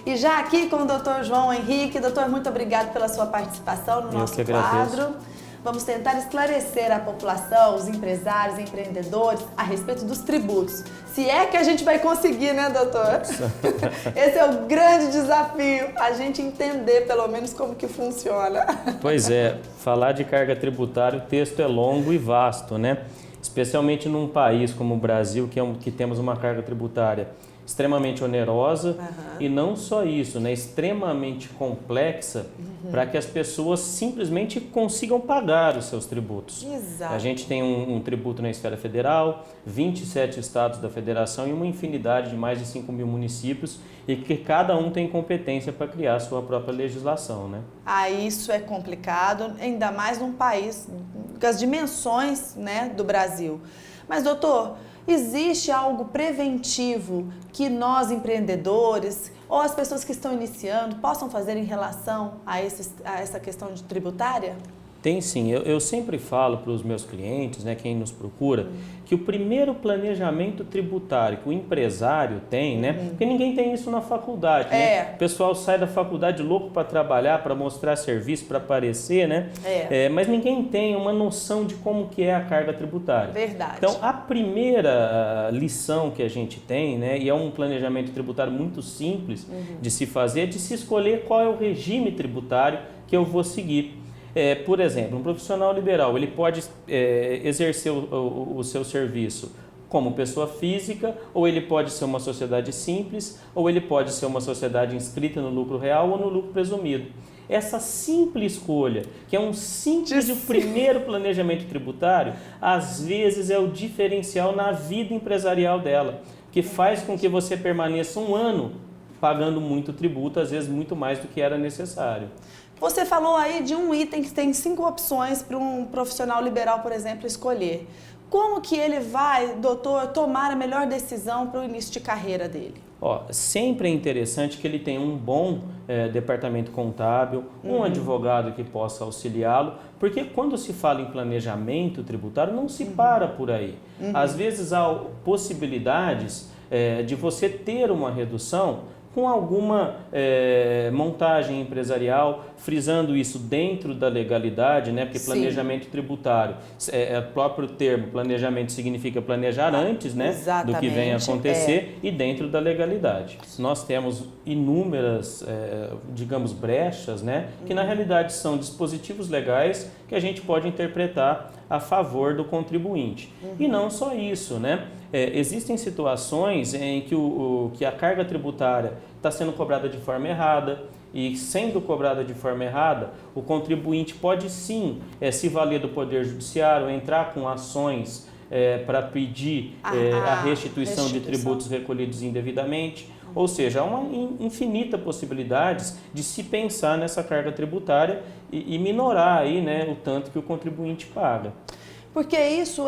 E já aqui com o Dr. João Henrique. Doutor, muito obrigado pela sua participação no nosso quadro. Vamos tentar esclarecer a população, os empresários, empreendedores, a respeito dos tributos. Se é que a gente vai conseguir, né, doutor? Esse é o grande desafio, a gente entender pelo menos como que funciona. Pois é, falar de carga tributária, o texto é longo e vasto, né? Especialmente num país como o Brasil, que temos uma carga tributária extremamente onerosa e não só isso, né, extremamente complexa para que as pessoas simplesmente consigam pagar os seus tributos. Exato. A gente tem um tributo na esfera federal, 27 estados da federação e uma infinidade de mais de 5.000 municípios e que cada um tem competência para criar a sua própria legislação, né? Ah, isso é complicado, ainda mais num país com as dimensões, né, do Brasil. Mas, doutor, existe algo preventivo que nós, empreendedores, ou as pessoas que estão iniciando, possam fazer em relação a essa questão de tributária? Tem sim. Eu sempre falo para os meus clientes, né, quem nos procura, que o primeiro planejamento tributário que o empresário tem, né, porque ninguém tem isso na faculdade, né? O pessoal sai da faculdade louco para trabalhar, para mostrar serviço, para aparecer, né? Mas ninguém tem uma noção de como que é a carga tributária. Verdade. Então, a primeira lição que a gente tem, né, e é um planejamento tributário muito simples de se fazer, é de se escolher qual é o regime tributário que eu vou seguir. Por exemplo, um profissional liberal, ele pode exercer o seu serviço como pessoa física, ou ele pode ser uma sociedade simples, ou ele pode ser uma sociedade inscrita no lucro real ou no lucro presumido. Essa simples escolha, que é um simples primeiro planejamento tributário, às vezes é o diferencial na vida empresarial dela, que faz com que você permaneça um ano pagando muito tributo, às vezes muito mais do que era necessário. Você falou aí de um item que tem 5 opções para um profissional liberal, por exemplo, escolher. Como que ele vai, doutor, tomar a melhor decisão para o início de carreira dele? Sempre é interessante que ele tenha um bom departamento contábil, um advogado que possa auxiliá-lo, porque quando se fala em planejamento tributário, não se para por aí. Às vezes há possibilidades de você ter uma redução com alguma montagem empresarial, frisando isso dentro da legalidade, né? Porque planejamento tributário, o próprio termo planejamento significa planejar antes, né? Do que vem a acontecer e dentro da legalidade. Nós temos inúmeras, digamos, brechas, né? Que na realidade são dispositivos legais que a gente pode interpretar a favor do contribuinte. E não só isso, né? Existem situações em que a carga tributária está sendo cobrada de forma errada e, sendo cobrada de forma errada, o contribuinte pode sim se valer do Poder Judiciário, entrar com ações para pedir a restituição de tributos recolhidos indevidamente. Ou seja, há uma infinita possibilidades de se pensar nessa carga tributária e minorar aí, né, o tanto que o contribuinte paga. Porque isso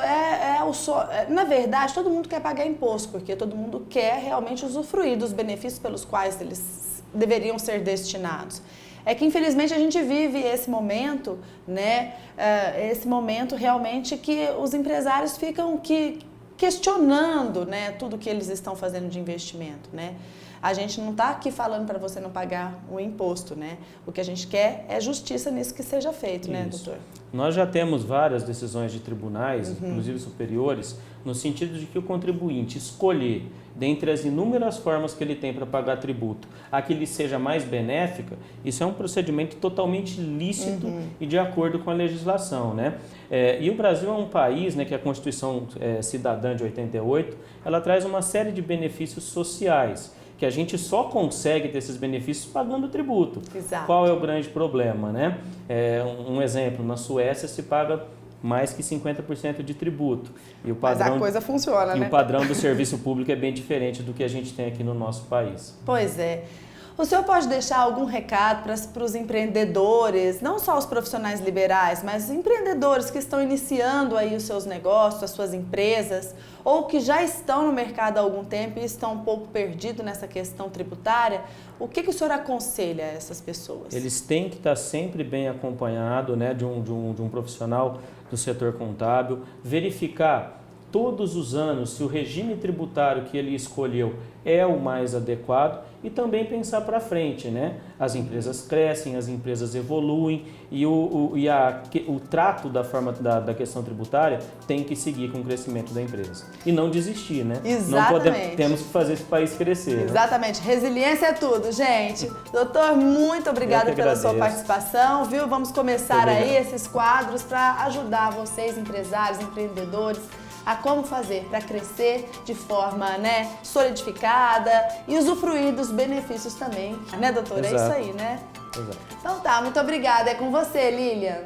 na verdade, todo mundo quer pagar imposto, porque todo mundo quer realmente usufruir dos benefícios pelos quais eles deveriam ser destinados. É que, infelizmente, a gente vive esse momento, né? Esse momento realmente que os empresários ficam questionando, né, tudo que eles estão fazendo de investimento, né? A gente não está aqui falando para você não pagar o imposto, né? O que a gente quer é justiça nisso que seja feito, né, doutor? Nós já temos várias decisões de tribunais, inclusive superiores, no sentido de que o contribuinte escolher, dentre as inúmeras formas que ele tem para pagar tributo, a que lhe seja mais benéfica, isso é um procedimento totalmente lícito e de acordo com a legislação, né? E o Brasil é um país, né, que a Constituição Cidadã de 88, ela traz uma série de benefícios sociais, que a gente só consegue ter esses benefícios pagando tributo. Exato. Qual é o grande problema, né? Um exemplo, na Suécia se paga mais que 50% de tributo. E o padrão, mas a coisa funciona, né? E o padrão do serviço público é bem diferente do que a gente tem aqui no nosso país. Pois é. O senhor pode deixar algum recado para os empreendedores, não só os profissionais liberais, mas empreendedores que estão iniciando aí os seus negócios, as suas empresas, ou que já estão no mercado há algum tempo e estão um pouco perdidos nessa questão tributária? O que o senhor aconselha a essas pessoas? Eles têm que estar sempre bem acompanhados, né, de um profissional do setor contábil, verificar todos os anos se o regime tributário que ele escolheu é o mais adequado e também pensar para frente, né? As empresas crescem, as empresas evoluem e o trato da questão tributária tem que seguir com o crescimento da empresa. E não desistir, né? Exatamente. Temos que fazer esse país crescer. Exatamente. Né? Resiliência é tudo, gente. Doutor, muito obrigada pela sua participação, viu? Vamos começar aí esses quadros para ajudar vocês, empresários, empreendedores, a como fazer para crescer de forma, né, solidificada e usufruir dos benefícios também, né, doutora? Exato. É isso aí, né? Exato. Então tá, muito obrigada. É com você, Lilian.